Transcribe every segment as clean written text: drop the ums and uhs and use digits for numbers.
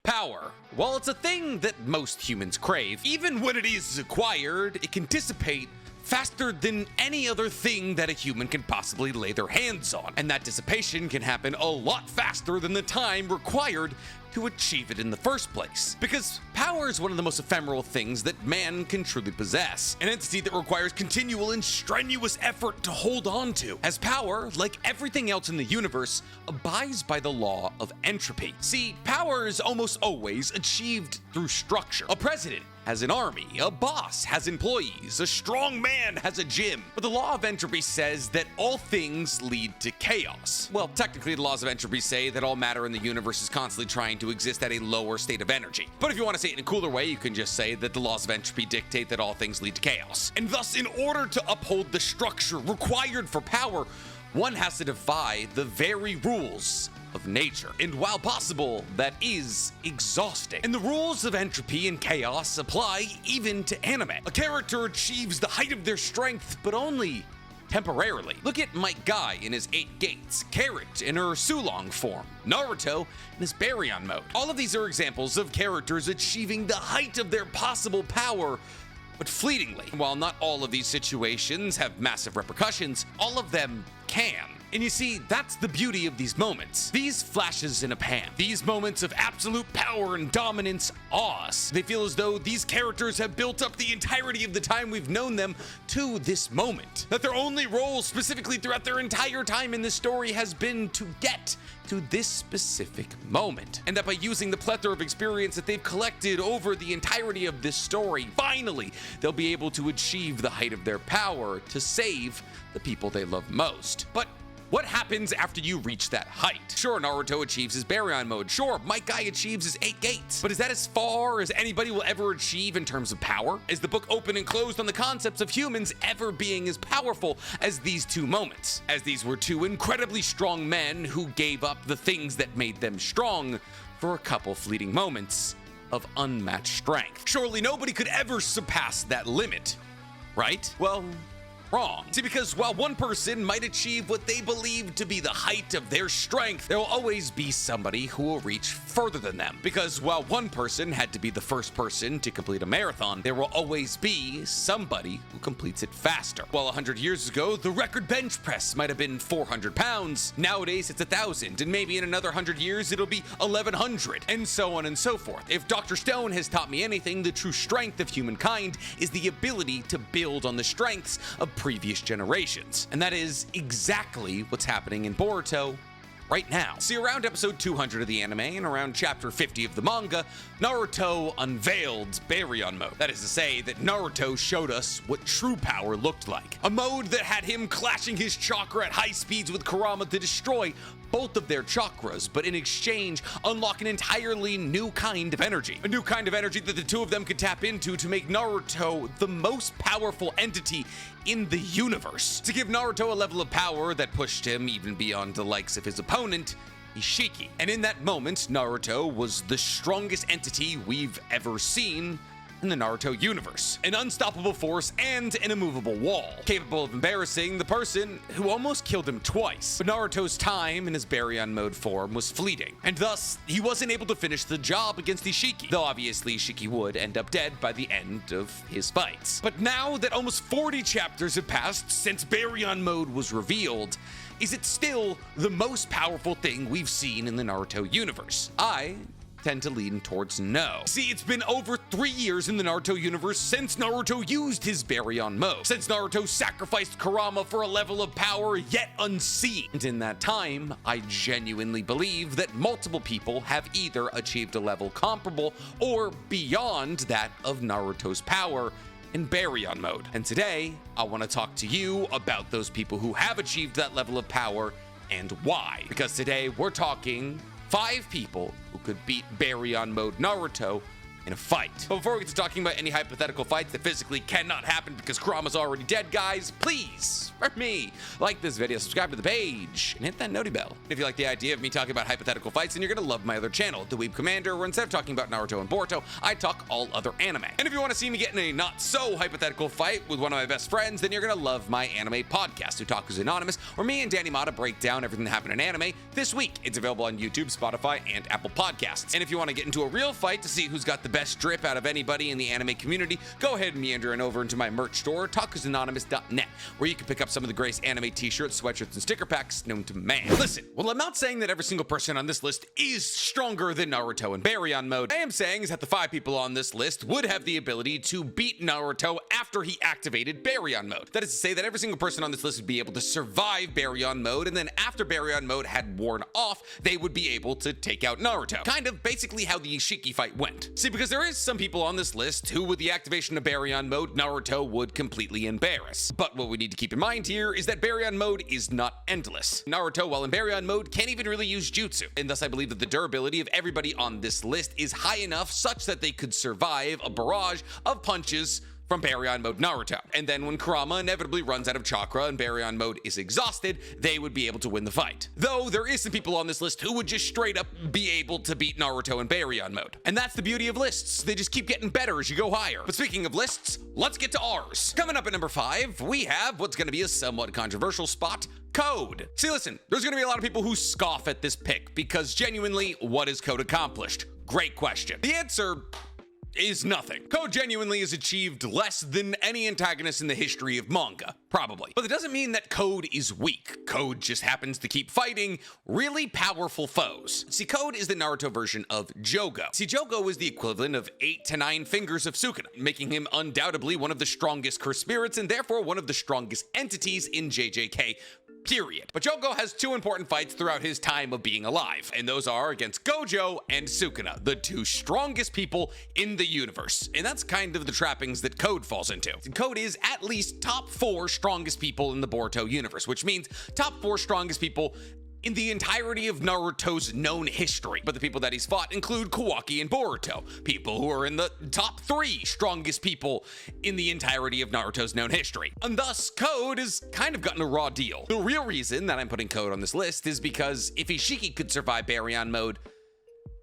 Power. While it's a thing that most humans crave, even when it is acquired, it can dissipate faster than any other thing that a human can possibly lay their hands on. And that dissipation can happen a lot faster than the time required to achieve it in the first place. Because power is one of the most ephemeral things that man can truly possess, an entity that requires continual and strenuous effort to hold on to, as power, like everything else in the universe, abides by the law of entropy. See, power is almost always achieved through structure. A president has an army, a boss has employees, a strong man has a gym. But the law of entropy says that all things lead to chaos. Well, technically the laws of entropy say that all matter in the universe is constantly trying to exist at a lower state of energy. But if you want to say it in a cooler way, you can just say that the laws of entropy dictate that all things lead to chaos. And thus, in order to uphold the structure required for power, one has to defy the very rules of nature. And while possible, that is exhausting. And the rules of entropy and chaos apply even to anime. A character achieves the height of their strength, but only temporarily. Look at Might Guy in his 8 Gates, Carrot in her Sulong form, Naruto in his Baryon mode. All of these are examples of characters achieving the height of their possible power, but fleetingly. While not all of these situations have massive repercussions, all of them can. And you see, that's the beauty of these moments. These flashes in a pan, these moments of absolute power and dominance awe us. They feel as though these characters have built up the entirety of the time we've known them to this moment. That their only role specifically throughout their entire time in this story has been to get to this specific moment. And that by using the plethora of experience that they've collected over the entirety of this story, finally, they'll be able to achieve the height of their power to save the people they love most. But what happens after you reach that height? Sure, Naruto achieves his Baryon mode. Sure, Might Guy achieves his 8 Gates. But is that as far as anybody will ever achieve in terms of power? Is the book open and closed on the concepts of humans ever being as powerful as these two moments? As these were two incredibly strong men who gave up the things that made them strong for a couple fleeting moments of unmatched strength. Surely nobody could ever surpass that limit, right? Well, wrong. See, because while one person might achieve what they believe to be the height of their strength, there will always be somebody who will reach further than them. Because while one person had to be the first person to complete a marathon, there will always be somebody who completes it faster. While 100 years ago, the record bench press might have been 400 pounds, nowadays it's 1,000, and maybe in another 100 years it'll be 1,100, and so on and so forth. If Dr. Stone has taught me anything, the true strength of humankind is the ability to build on the strengths of previous generations. And that is exactly what's happening in Boruto right now. See, around episode 200 of the anime and around chapter 50 of the manga, Naruto unveiled Baryon mode. That is to say that Naruto showed us what true power looked like. A mode that had him clashing his chakra at high speeds with Kurama to destroy both of their chakras, but in exchange unlock an entirely new kind of energy. A new kind of energy that the two of them could tap into to make Naruto the most powerful entity in the universe. To give Naruto a level of power that pushed him even beyond the likes of his opponent, Ishiki. And in that moment, Naruto was the strongest entity we've ever seen in the Naruto universe. An unstoppable force and an immovable wall, capable of embarrassing the person who almost killed him twice. But Naruto's time in his Baryon mode form was fleeting, and thus he wasn't able to finish the job against Ishiki, though obviously Ishiki would end up dead by the end of his fights. But now that almost 40 chapters have passed since Baryon mode was revealed, is it still the most powerful thing we've seen in the Naruto universe? I tend to lean towards no. See, it's been over 3 years in the Naruto universe since Naruto used his Baryon mode, since Naruto sacrificed Kurama for a level of power yet unseen. And in that time, I genuinely believe that multiple people have either achieved a level comparable or beyond that of Naruto's power in Baryon mode. And today, I want to talk to you about those people who have achieved that level of power and why. Because today, we're talking 5 people who could beat Baryon mode Naruto in a fight. But before we get to talking about any hypothetical fights that physically cannot happen because Kurama's already dead, guys, please, for me, like this video, subscribe to the page, and hit that noti bell. If you like the idea of me talking about hypothetical fights, then you're gonna love my other channel, The Weeb Commander, where instead of talking about Naruto and Boruto, I talk all other anime. And if you want to see me get in a not-so-hypothetical fight with one of my best friends, then you're gonna love my anime podcast, Otaku's Anonymous, where me and Danny Mata break down everything that happened in anime this week. It's available on YouTube, Spotify, and Apple Podcasts. And if you want to get into a real fight to see who's got the best drip out of anybody in the anime community, go ahead and meander on over into my merch store, otakusanonymous.net, where you can pick up some of the greatest anime t-shirts, sweatshirts, and sticker packs known to man. Listen, well, I'm not saying that every single person on this list is stronger than Naruto in Baryon mode. What I am saying is that the 5 people on this list would have the ability to beat Naruto after he activated Baryon mode. That is to say that every single person on this list would be able to survive Baryon mode, and then after Baryon mode had worn off, they would be able to take out Naruto. Kind of basically how the Ishiki fight went. See, because there is some people on this list who, with the activation of Baryon mode, Naruto would completely embarrass. But what we need to keep in mind here is that Baryon mode is not endless. Naruto, while in Baryon mode, can't even really use jutsu, and thus I believe that the durability of everybody on this list is high enough such that they could survive a barrage of punches from Baryon mode Naruto. And then when Kurama inevitably runs out of chakra and Baryon mode is exhausted, they would be able to win the fight. Though there is some people on this list who would just straight up be able to beat Naruto in Baryon mode. And that's the beauty of lists. They just keep getting better as you go higher. But speaking of lists, let's get to ours. Coming up at number 5, we have what's gonna be a somewhat controversial spot, Code. See, listen, there's gonna be a lot of people who scoff at this pick because genuinely, what has Code accomplished? Great question. The answer is nothing. Code genuinely has achieved less than any antagonist in the history of manga, probably. But it doesn't mean that Code is weak. Code just happens to keep fighting really powerful foes. See, Code is the Naruto version of Jogo. See, Jogo is the equivalent of 8 to 9 fingers of Sukuna, making him undoubtedly one of the strongest cursed spirits and therefore one of the strongest entities in JJK. Period. But Jogo has 2 important fights throughout his time of being alive, and those are against Gojo and Sukuna, the 2 strongest people in the universe. And that's kind of the trappings that Code falls into. Code is at least top 4 strongest people in the Boruto universe, which means top 4 strongest people in the entirety of Naruto's known history. But the people that he's fought include Kawaki and Boruto, people who are in the top 3 strongest people in the entirety of Naruto's known history. And thus, Code has kind of gotten a raw deal. The real reason that I'm putting Code on this list is because if Ishiki could survive Baryon mode,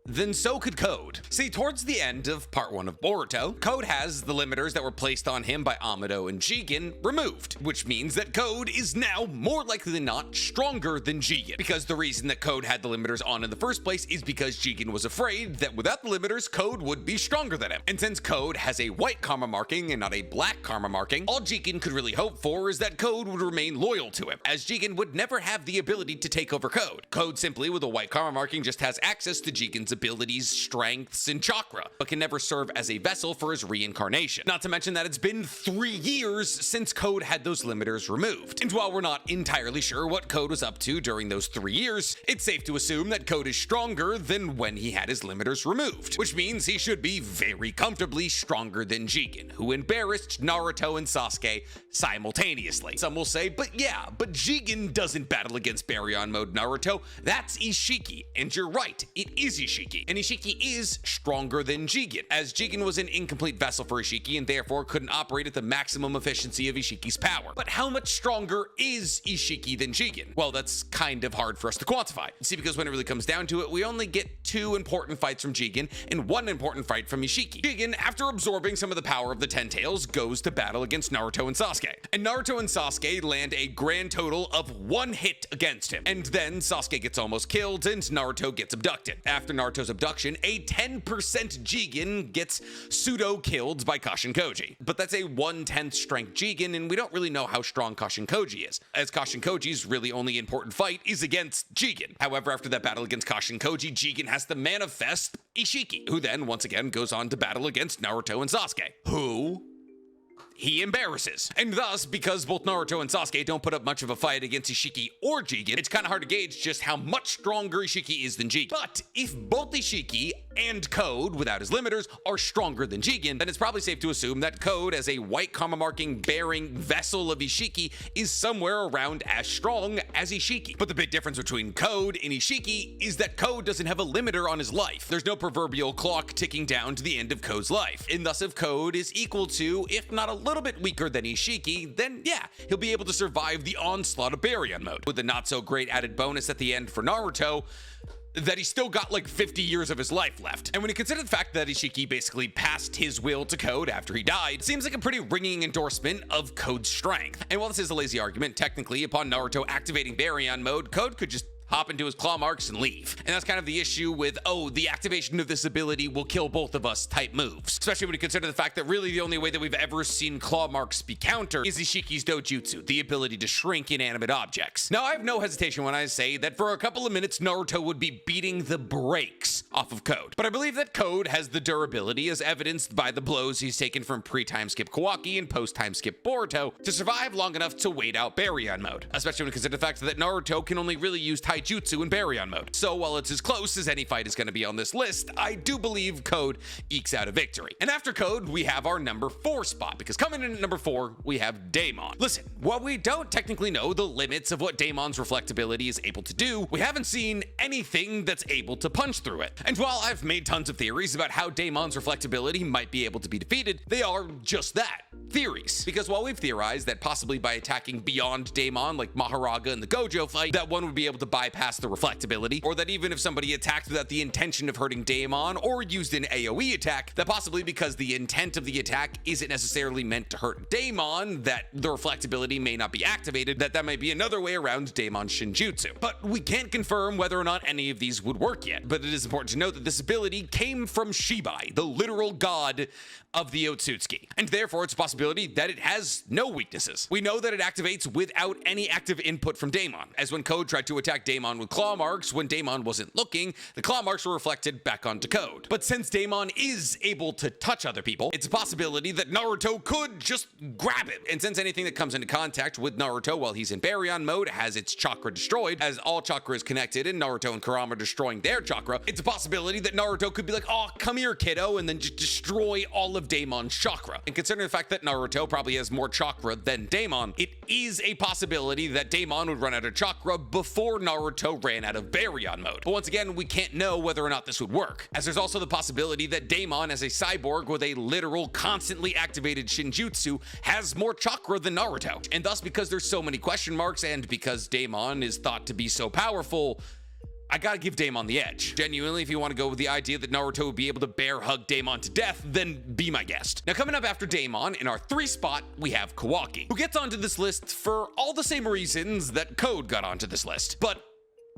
then so could Code. See, towards the end of part 1 of Boruto, Code has the limiters that were placed on him by Amado and Jigen removed, which means that Code is now more likely than not stronger than Jigen. Because the reason that Code had the limiters on in the first place is because Jigen was afraid that without the limiters, Code would be stronger than him. And since Code has a white karma marking and not a black karma marking, all Jigen could really hope for is that Code would remain loyal to him, as Jigen would never have the ability to take over Code. Code simply, with a white karma marking, just has access to Jigen's abilities, strengths, and chakra, but can never serve as a vessel for his reincarnation. Not to mention that it's been 3 years since Code had those limiters removed. And while we're not entirely sure what Code was up to during those 3 years, it's safe to assume that Code is stronger than when he had his limiters removed, which means he should be very comfortably stronger than Jigen, who embarrassed Naruto and Sasuke simultaneously. Some will say, but Jigen doesn't battle against Baryon mode Naruto, that's Ishiki. And you're right, it is Ishiki. And Ishiki is stronger than Jigen, as Jigen was an incomplete vessel for Ishiki and therefore couldn't operate at the maximum efficiency of Ishiki's power. But how much stronger is Ishiki than Jigen? Well, that's kind of hard for us to quantify. See, because when it really comes down to it, we only get 2 important fights from Jigen and 1 important fight from Ishiki. Jigen, after absorbing some of the power of the Ten Tails, goes to battle against Naruto and Sasuke. And Naruto and Sasuke land a grand total of 1 hit against him. And then Sasuke gets almost killed and Naruto gets abducted. After Naruto's abduction, a 10% Jigen gets pseudo-killed by Kashin Koji. But that's a 1/10 strength Jigen, and we don't really know how strong Kashin Koji is, as Kashin Koji's really only important fight is against Jigen. However, after that battle against Kashin Koji, Jigen has to manifest Ishiki, who then once again goes on to battle against Naruto and Sasuke, who he embarrasses. And thus, because both Naruto and Sasuke don't put up much of a fight against Ishiki or Jigen, it's kind of hard to gauge just how much stronger Ishiki is than Jigen. But if both Ishiki and Code, without his limiters, are stronger than Jigen, then it's probably safe to assume that Code, as a white karma marking bearing vessel of Ishiki, is somewhere around as strong as Ishiki. But the big difference between Code and Ishiki is that Code doesn't have a limiter on his life. There's no proverbial clock ticking down to the end of Code's life. And thus, if Code is equal to, if not a little bit weaker than Ishiki, then yeah, he'll be able to survive the onslaught of Baryon mode, with the not so great added bonus at the end for Naruto that he's still got like 50 years of his life left. And when you consider the fact that Ishiki basically passed his will to Code after he died, seems like a pretty ringing endorsement of Code's strength. And while this is a lazy argument, technically upon Naruto activating Baryon mode, Code could just hop into his claw marks and leave. And that's kind of the issue with, oh, the activation of this ability will kill both of us type moves. Especially when you consider the fact that really the only way that we've ever seen claw marks be countered is Ishiki's dojutsu, the ability to shrink inanimate objects. Now, I have no hesitation when I say that for a couple of minutes, Naruto would be beating the brakes off of Code. But I believe that Code has the durability, as evidenced by the blows he's taken from pre-time skip Kawaki and post-time skip Boruto, to survive long enough to wait out Baryon mode. Especially when you consider the fact that Naruto can only really use taijutsu in Baryon mode. So while it's as close as any fight is going to be on this list, I do believe Code ekes out a victory. And after Code, we have our number 4 spot, because coming in at number 4, we have Daemon. Listen, while we don't technically know the limits of what Daemon's reflectability is able to do, we haven't seen anything that's able to punch through it. And while I've made tons of theories about how Daemon's reflectability might be able to be defeated, they are just that, theories. Because while we've theorized that possibly by attacking beyond Daemon, like Maharaga in the Gojo fight, that one would be able to bypass the reflectability, or that even if somebody attacked without the intention of hurting Daemon, or used an AoE attack, that possibly because the intent of the attack isn't necessarily meant to hurt Daemon, that the reflectability may not be activated, that might be another way around Daemon's Shinjutsu. But we can't confirm whether or not any of these would work yet, but it is important to note that this ability came from Shibai, the literal god of the Otsutsuki, and therefore it's a possibility that it has no weaknesses. We know that it activates without any active input from Daemon, as when Code tried to attack Daemon with claw marks when Daemon wasn't looking, the claw marks were reflected back onto Code. But since Daemon is able to touch other people, it's a possibility that Naruto could just grab it. And since anything that comes into contact with Naruto while he's in Baryon mode has its chakra destroyed, as all chakra is connected and Naruto and Kurama are destroying their chakra, it's a possibility that Naruto could be like, oh, come here, kiddo, and then just destroy all of Daemon's chakra. And considering the fact that Naruto probably has more chakra than Daemon, it is a possibility that Daemon would run out of chakra before Naruto ran out of Baryon mode. But once again, we can't know whether or not this would work, as there's also the possibility that Daemon, as a cyborg with a literal constantly activated Shinjutsu, has more chakra than Naruto. And thus, because there's so many question marks, and because Daemon is thought to be so powerful, I gotta give Daemon the edge. Genuinely, if you want to go with the idea that Naruto would be able to bear hug Daemon to death, then be my guest. Now, coming up after Daemon, in our 3 spot, we have Kawaki, who gets onto this list for all the same reasons that Code got onto this list, but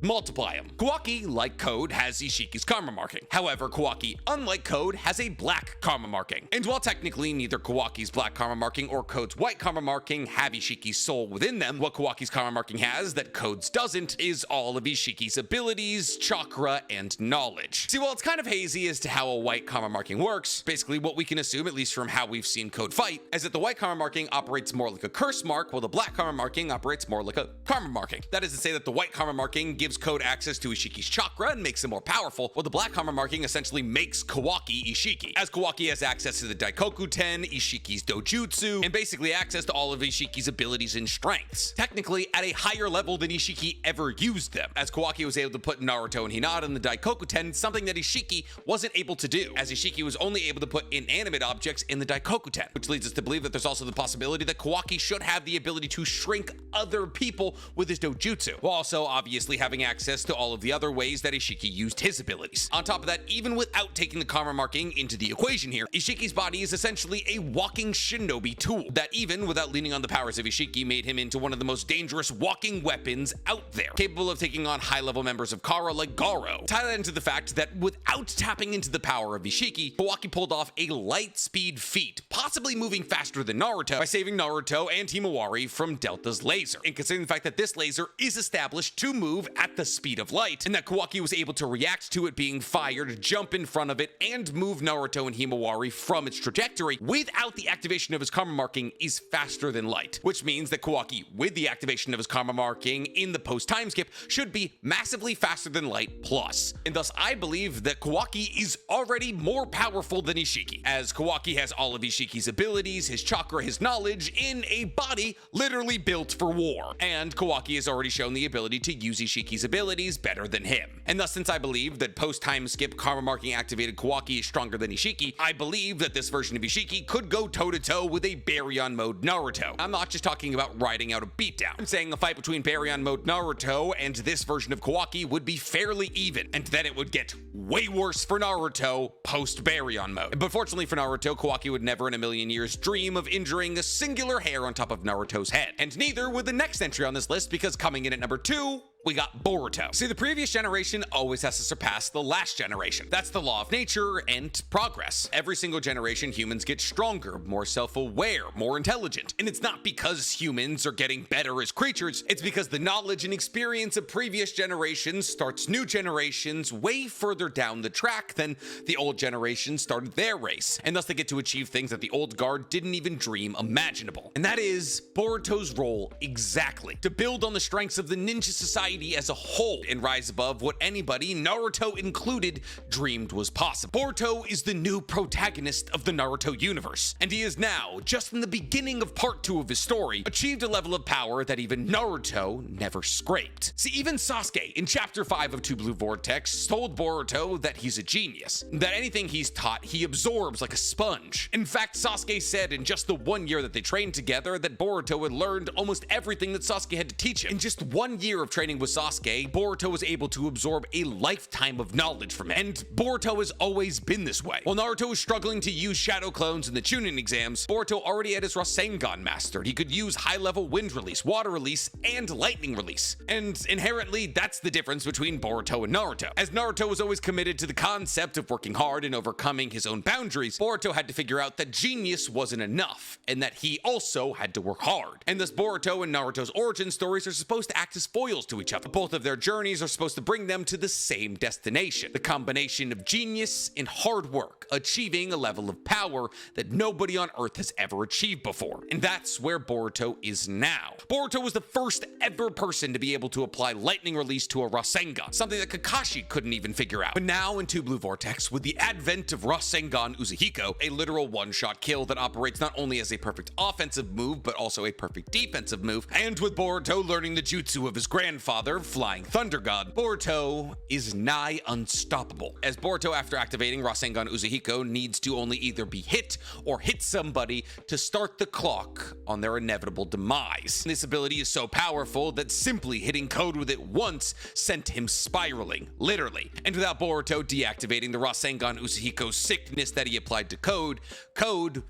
multiply them. Kawaki, like Code, has Ishiki's karma marking. However, Kawaki, unlike Code, has a black karma marking. And while technically neither Kawaki's black karma marking or Code's white karma marking have Ishiki's soul within them, what Kawaki's karma marking has that Code's doesn't is all of Ishiki's abilities, chakra, and knowledge. See, while it's kind of hazy as to how a white karma marking works, basically what we can assume, at least from how we've seen Code fight, is that the white karma marking operates more like a curse mark, while the black karma marking operates more like a karma marking. That is to say that the white karma marking gives Code access to Ishiki's chakra and makes him more powerful, while the black karma marking essentially makes Kawaki Ishiki, as Kawaki has access to the Daikoku-ten, Ishiki's dojutsu, and basically access to all of Ishiki's abilities and strengths, technically at a higher level than Ishiki ever used them, as Kawaki was able to put Naruto and Hinata in the Daikoku-ten, something that Ishiki wasn't able to do, as Ishiki was only able to put inanimate objects in the Daikoku-ten, which leads us to believe that there's also the possibility that Kawaki should have the ability to shrink other people with his dojutsu, while also obviously having access to all of the other ways that Ishiki used his abilities. On top of that, even without taking the karma marking into the equation here, Ishiki's body is essentially a walking shinobi tool that, even without leaning on the powers of Ishiki, made him into one of the most dangerous walking weapons out there, capable of taking on high-level members of Kara like Garo. Tie that into the fact that without tapping into the power of Ishiki, Kawaki pulled off a light speed feat, possibly moving faster than Naruto, by saving Naruto and Himawari from Delta's laser. And considering the fact that this laser is established to move at at the speed of light, and that Kawaki was able to react to it being fired, jump in front of it, and move Naruto and Himawari from its trajectory without the activation of his karma marking is faster than light, which means that Kawaki, with the activation of his karma marking in the post-time skip, should be massively faster than light plus. And thus, I believe that Kawaki is already more powerful than Ishiki, as Kawaki has all of Ishiki's abilities, his chakra, his knowledge, in a body literally built for war. And Kawaki has already shown the ability to use Ishiki's abilities better than him. And thus, since I believe that post-time skip karma marking activated Kawaki is stronger than Ishiki, I believe that this version of Ishiki could go toe-to-toe with a Baryon mode Naruto. I'm not just talking about riding out a beatdown. I'm saying a fight between Baryon mode Naruto and this version of Kawaki would be fairly even, and then it would get way worse for Naruto post-Baryon mode. But fortunately for Naruto, Kawaki would never in a million years dream of injuring a singular hair on top of Naruto's head. And neither would the next entry on this list, because coming in at number 2, we got Boruto. See, the previous generation always has to surpass the last generation. That's the law of nature and progress. Every single generation, humans get stronger, more self-aware, more intelligent. And it's not because humans are getting better as creatures, it's because the knowledge and experience of previous generations starts new generations way further down the track than the old generation started their race. And thus they get to achieve things that the old guard didn't even dream imaginable. And that is Boruto's role exactly, to build on the strengths of the ninja society as a whole and rise above what anybody, Naruto included, dreamed was possible. Boruto is the new protagonist of the Naruto universe, and he is now, just in the beginning of part 2 of his story, achieved a level of power that even Naruto never scraped. See, even Sasuke, in chapter 5 of Two Blue Vortex, told Boruto that he's a genius, that anything he's taught, he absorbs like a sponge. In fact, Sasuke said in just the 1 year that they trained together that Boruto had learned almost everything that Sasuke had to teach him. In just 1 year of training with Sasuke, Boruto was able to absorb a lifetime of knowledge from him, and Boruto has always been this way. While Naruto was struggling to use shadow clones in the Chunin exams, Boruto already had his Rasengan mastered. He could use high-level wind release, water release, and lightning release. And inherently, that's the difference between Boruto and Naruto. As Naruto was always committed to the concept of working hard and overcoming his own boundaries, Boruto had to figure out that genius wasn't enough, and that he also had to work hard. And thus Boruto and Naruto's origin stories are supposed to act as foils to each other. Both of their journeys are supposed to bring them to the same destination, the combination of genius and hard work, achieving a level of power that nobody on Earth has ever achieved before. And that's where Boruto is now. Boruto was the first ever person to be able to apply lightning release to a Rasengan, something that Kakashi couldn't even figure out. But now in Two Blue Vortex, with the advent of Rasengan Uzuhiko, a literal one-shot kill that operates not only as a perfect offensive move, but also a perfect defensive move, and with Boruto learning the jutsu of his grandfather, Flying Thunder God, Boruto is nigh unstoppable. As Boruto, after activating Rasengan Uzuhiko, needs to only either be hit or hit somebody to start the clock on their inevitable demise. This ability is so powerful that simply hitting Code with it once sent him spiraling, literally. And without Boruto deactivating the Rasengan Uzuhiko sickness that he applied to Code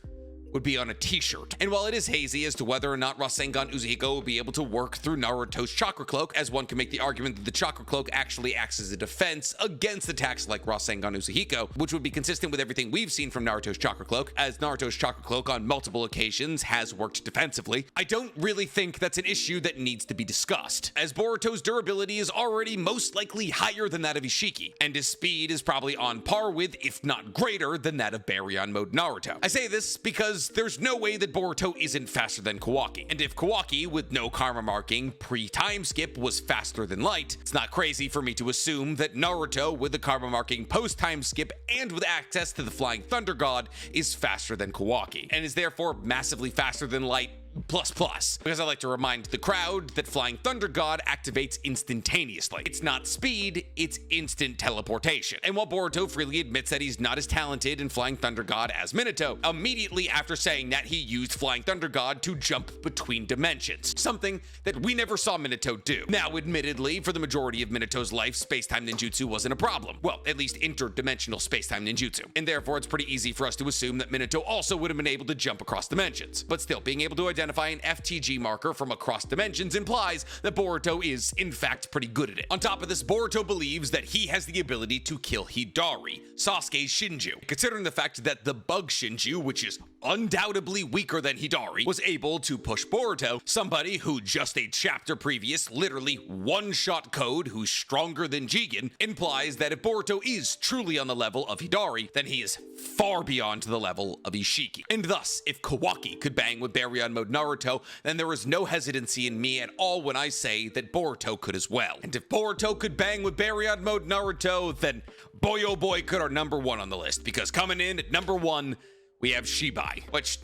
would be on a t-shirt. And while it is hazy as to whether or not Rasengan Uzuhiko will be able to work through Naruto's chakra cloak, as one can make the argument that the chakra cloak actually acts as a defense against attacks like Rasengan Uzuhiko, which would be consistent with everything we've seen from Naruto's chakra cloak, as Naruto's chakra cloak on multiple occasions has worked defensively. I don't really think that's an issue that needs to be discussed, as Boruto's durability is already most likely higher than that of Ishiki, and his speed is probably on par with, if not greater than that of Baryon mode Naruto. I say this because there's no way that Boruto isn't faster than Kawaki. And if Kawaki, with no karma marking pre-time skip, was faster than light, it's not crazy for me to assume that Naruto, with the karma marking post-time skip and with access to the Flying Thunder God, is faster than Kawaki, and is therefore massively faster than light plus, because I like to remind the crowd that Flying Thunder God activates instantaneously. It's not speed, it's instant teleportation. And while Boruto freely admits that he's not as talented in Flying Thunder God as Minato, immediately after saying that, he used Flying Thunder God to jump between dimensions, something that we never saw Minato do. Now, admittedly, for the majority of Minato's life, space-time ninjutsu wasn't a problem. Well, at least interdimensional space-time ninjutsu. And therefore, it's pretty easy for us to assume that Minato also would have been able to jump across dimensions. But still, being able to identify identify an FTG marker from across dimensions implies that Boruto is, in fact, pretty good at it. On top of this, Boruto believes that he has the ability to kill Hidari, Sasuke's Shinju. Considering the fact that the bug Shinju, which is undoubtedly weaker than Hidari, was able to push Boruto, somebody who just a chapter previous literally one-shot Code who's stronger than Jigen, implies that if Boruto is truly on the level of Hidari, then he is far beyond the level of Ishiki. And thus, if Kawaki could bang with Baryon mode Naruto, then there is no hesitancy in me at all when I say that Boruto could as well. And if Boruto could bang with Baryon mode Naruto, then boy oh boy could our number one on the list, because coming in at number one, we have Shibai, which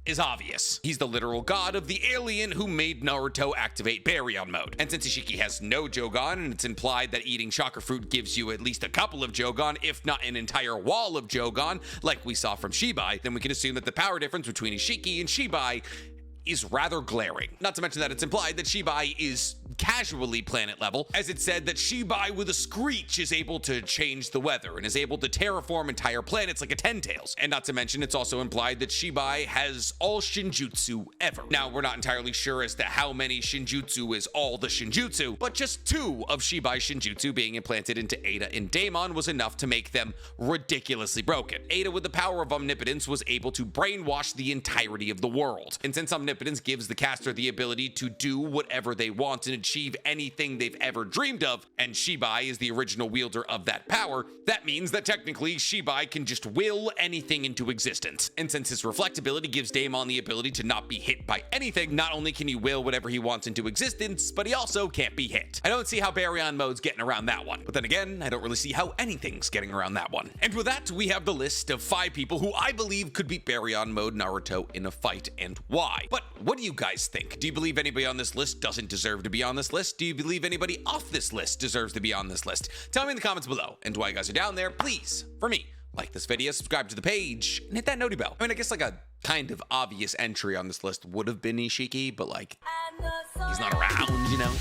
is obvious. He's the literal god of the alien who made Naruto activate Baryon mode. And since Ishiki has no Jogan, and it's implied that eating chakra fruit gives you at least a couple of Jogan, if not an entire wall of Jogan, like we saw from Shibai, then we can assume that the power difference between Ishiki and Shibai is rather glaring. Not to mention that it's implied that Shibai is casually planet level, as it said that Shibai with a screech is able to change the weather and is able to terraform entire planets like a Ten-Tails. And not to mention, it's also implied that Shibai has all Shinjutsu ever. Now, we're not entirely sure as to how many Shinjutsu is all the Shinjutsu, but just 2 of Shibai's Shinjutsu being implanted into Ada and Daemon was enough to make them ridiculously broken. Ada, with the power of omnipotence, was able to brainwash the entirety of the world. And since omnipotence gives the caster the ability to do whatever they want and achieve anything they've ever dreamed of, and Shibai is the original wielder of that power, that means that technically Shibai can just will anything into existence. And since his reflectability gives Daemon the ability to not be hit by anything, not only can he will whatever he wants into existence, but he also can't be hit. I don't see how Baryon mode's getting around that one, but then again, I don't really see how anything's getting around that one. And with that, we have the list of 5 people who I believe could beat Baryon mode Naruto in a fight, and why. But what do you guys think? Do you believe anybody on this list doesn't deserve to be on this list? Do you believe anybody off this list deserves to be on this list? Tell me in the comments below. And while you guys are down there, please, for me, like this video, subscribe to the page, and hit that noti bell. I mean, I guess like a kind of obvious entry on this list would have been Ishiki, but like, he's not around, you know?